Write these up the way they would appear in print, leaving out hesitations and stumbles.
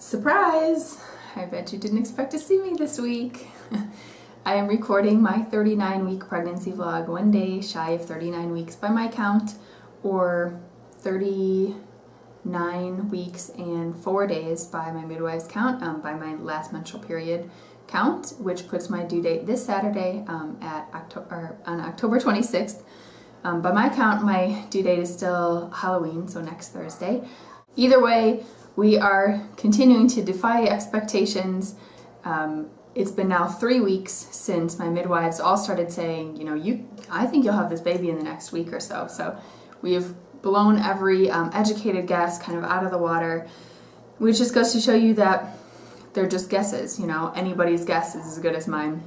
Surprise! I bet you didn't expect to see me this week. I am recording my 39-week pregnancy vlog, one day shy of 39 weeks by my count, or 39 weeks and 4 days by my midwife's count, by my last menstrual period count, which puts my due date this Saturday on October 26th. By my count, my due date is still Halloween, so next Thursday. Either way, we are continuing to defy expectations. It's been now 3 weeks since my midwives all started saying, I think you'll have this baby in the next week or so. So we've blown every educated guess kind of out of the water, which just goes to show you that they're just guesses. Anybody's guess is as good as mine.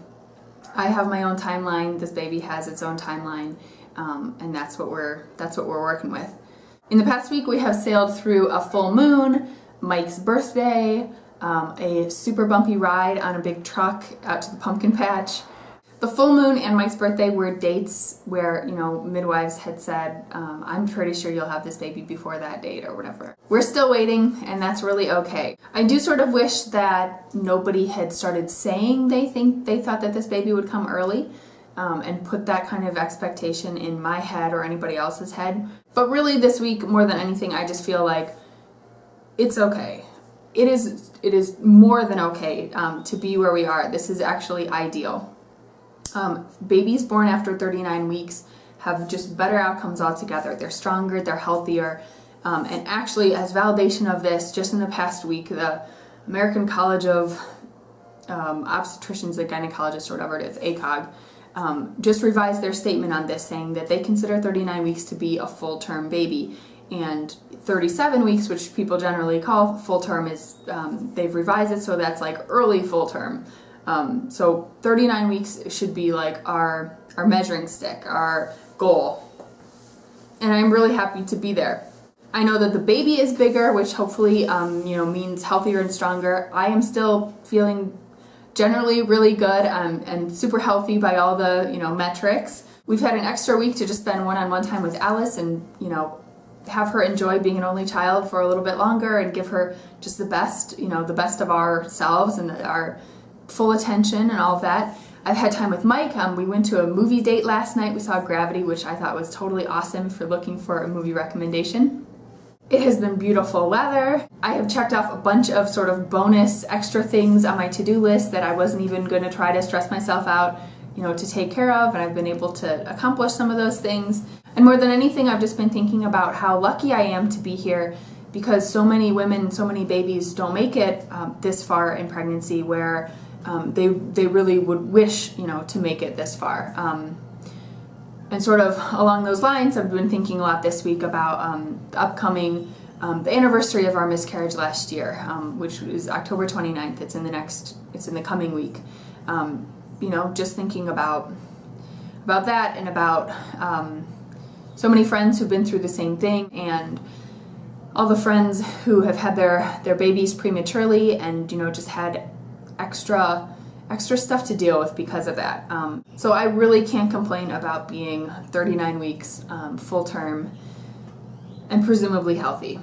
I have my own timeline. This baby has its own timeline, and that's what we're working with. In the past week, we have sailed through a full moon, Mike's birthday, a super bumpy ride on a big truck out to the pumpkin patch. The full moon and Mike's birthday were dates where, midwives had said, I'm pretty sure you'll have this baby before that date or whatever. We're still waiting, and that's really okay. I do sort of wish that nobody had started saying they thought that this baby would come early. And put that kind of expectation in my head or anybody else's head. But really this week, more than anything, I just feel like it's okay. It is more than okay to be where we are. This is actually ideal. Babies born after 39 weeks have just better outcomes altogether. They're stronger, they're healthier. And actually, as validation of this, just in the past week, the American College of Obstetricians and Gynecologists, or whatever it is, ACOG, just revised their statement on this, saying that they consider 39 weeks to be a full-term baby, and 37 weeks, which people generally call full-term, is they've revised it so that's like early full-term. So 39 weeks should be like our measuring stick, our goal, and I'm really happy to be there. I know that the baby is bigger, which hopefully means healthier and stronger. I am still feeling generally really good and super healthy by all the metrics. We've had an extra week to just spend one-on-one time with Alice and have her enjoy being an only child for a little bit longer and give her just the best the best of ourselves and our full attention and all of that. I've had time with Mike. We went to a movie date last night. We saw Gravity, which I thought was totally awesome if you're looking for a movie recommendation. It has been beautiful weather. I have checked off a bunch of sort of bonus extra things on my to-do list that I wasn't even going to try to stress myself out, to take care of, and I've been able to accomplish some of those things. And more than anything, I've just been thinking about how lucky I am to be here, because so many women, so many babies don't make it this far in pregnancy, where they really would wish, to make it this far. And sort of along those lines, I've been thinking a lot this week about the upcoming, the anniversary of our miscarriage last year, which is October 29th. It's in the coming week. Just thinking about that and about so many friends who've been through the same thing, and all the friends who have had their babies prematurely and, just had extra stuff to deal with because of that. So I really can't complain about being 39 weeks full term and presumably healthy.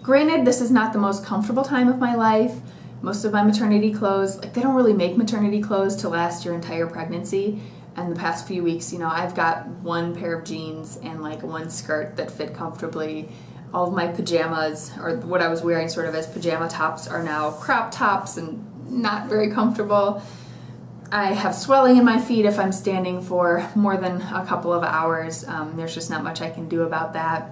Granted, this is not the most comfortable time of my life. Most of my maternity clothes, they don't really make maternity clothes to last your entire pregnancy. And the past few weeks, I've got one pair of jeans and one skirt that fit comfortably. All of my pajamas, or what I was wearing sort of as pajama tops, are now crop tops and not very comfortable. I have swelling in my feet if I'm standing for more than a couple of hours. There's just not much I can do about that.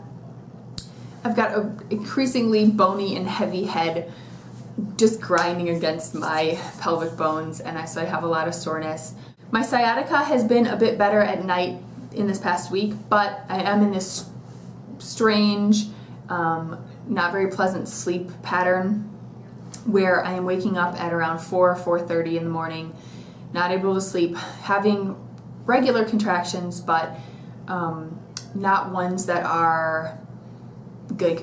I've got an increasingly bony and heavy head just grinding against my pelvic bones, and so I have a lot of soreness. My sciatica has been a bit better at night in this past week, but I am in this strange, not very pleasant sleep pattern where I am waking up at around 4:30 in the morning, not able to sleep, having regular contractions, but not ones that are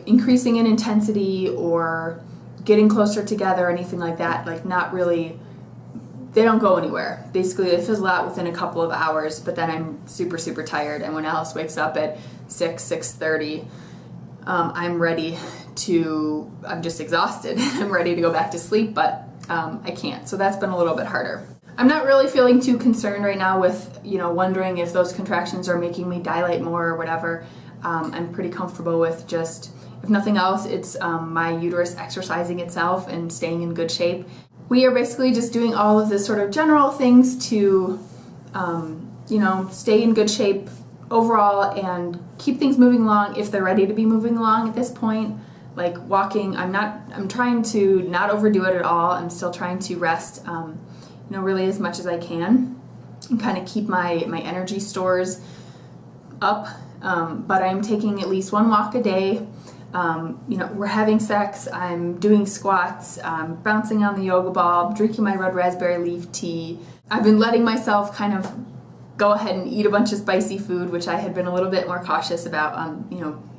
increasing in intensity or getting closer together or anything like that. Not really, they don't go anywhere. Basically, they fizzle out within a couple of hours, but then I'm super, super tired, and when Alice wakes up at 6:30, I'm ready I'm just exhausted. I'm ready to go back to sleep, but I can't. So that's been a little bit harder. I'm not really feeling too concerned right now with, wondering if those contractions are making me dilate more or whatever. I'm pretty comfortable with just, if nothing else, it's my uterus exercising itself and staying in good shape. We are basically just doing all of the sort of general things to, stay in good shape overall and keep things moving along if they're ready to be moving along at this point. Like walking, I'm trying to not overdo it at all. I'm still trying to rest, really as much as I can and kind of keep my energy stores up. But I'm taking at least one walk a day. We're having sex, I'm doing squats, bouncing on the yoga ball, drinking my red raspberry leaf tea. I've been letting myself kind of go ahead and eat a bunch of spicy food, which I had been a little bit more cautious about,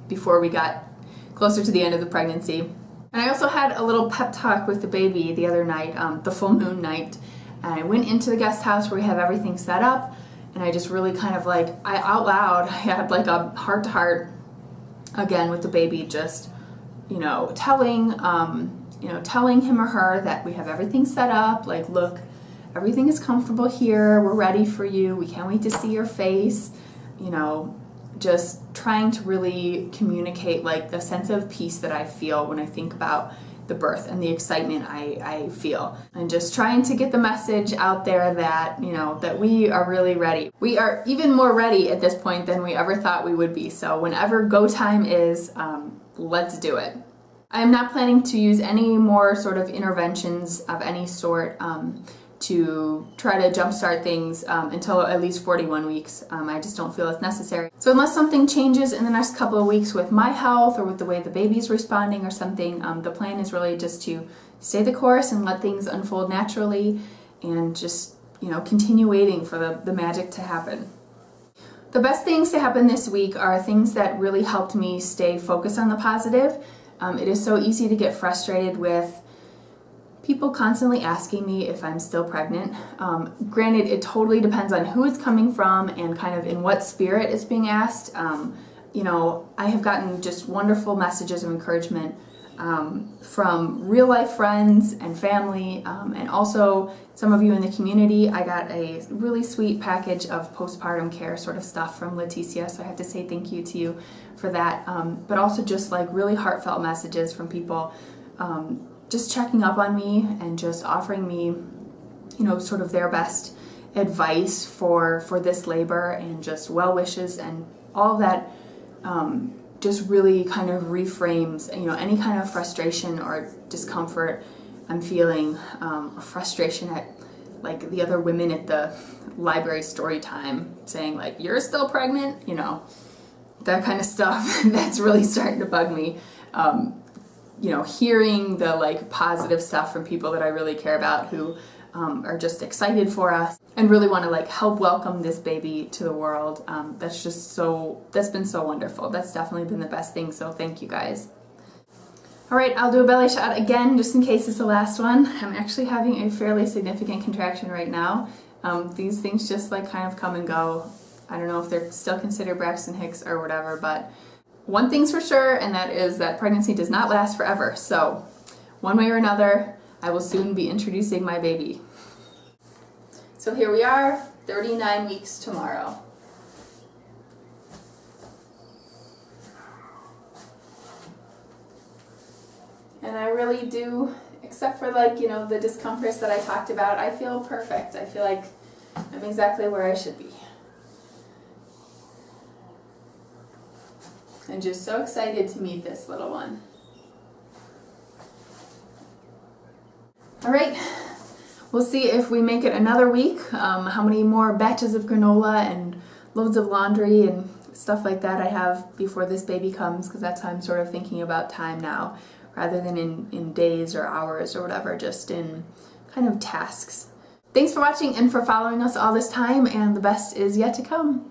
before we got closer to the end of the pregnancy. And I also had a little pep talk with the baby the other night, the full moon night. And I went into the guest house where we have everything set up, and I just really kind of out loud, I had like a heart-to-heart again with the baby, just, telling him or her that we have everything set up, like, look, everything is comfortable here, we're ready for you, we can't wait to see your face, just trying to really communicate like the sense of peace that I feel when I think about the birth and the excitement I feel, and just trying to get the message out there that, that we are really ready. We are even more ready at this point than we ever thought we would be. So whenever go time is, let's do it. I am not planning to use any more sort of interventions of any sort to try to jumpstart things until at least 41 weeks. I just don't feel it's necessary. So unless something changes in the next couple of weeks with my health or with the way the baby's responding or something, the plan is really just to stay the course and let things unfold naturally and just, continue waiting for the magic to happen. The best things to happen this week are things that really helped me stay focused on the positive. It is so easy to get frustrated with people constantly asking me if I'm still pregnant. Granted, it totally depends on who it's coming from and kind of in what spirit it's being asked. I have gotten just wonderful messages of encouragement from real life friends and family, and also some of you in the community. I got a really sweet package of postpartum care sort of stuff from Leticia, so I have to say thank you to you for that. But also just like really heartfelt messages from people just checking up on me and just offering me, sort of their best advice for this labor and just well wishes, and all of that just really kind of reframes, any kind of frustration or discomfort I'm feeling, or frustration at like the other women at the library story time saying like, you're still pregnant, that kind of stuff. That's really starting to bug me. Hearing the like positive stuff from people that I really care about who are just excited for us and really want to like help welcome this baby to the world. That's been so wonderful. That's definitely been the best thing. So thank you guys. All right, I'll do a belly shot again just in case it's the last one. I'm actually having a fairly significant contraction right now. These things just like kind of come and go. I don't know if they're still considered Braxton Hicks or whatever, but one thing's for sure, and that is that pregnancy does not last forever. So one way or another, I will soon be introducing my baby. So here we are, 39 weeks tomorrow. And I really do, except for like, the discomforts that I talked about, I feel perfect. I feel like I'm exactly where I should be. I'm just so excited to meet this little one. All right, we'll see if we make it another week, how many more batches of granola and loads of laundry and stuff like that I have before this baby comes, because that's how I'm sort of thinking about time now, rather than in days or hours or whatever, just in kind of tasks. Thanks for watching and for following us all this time, and the best is yet to come.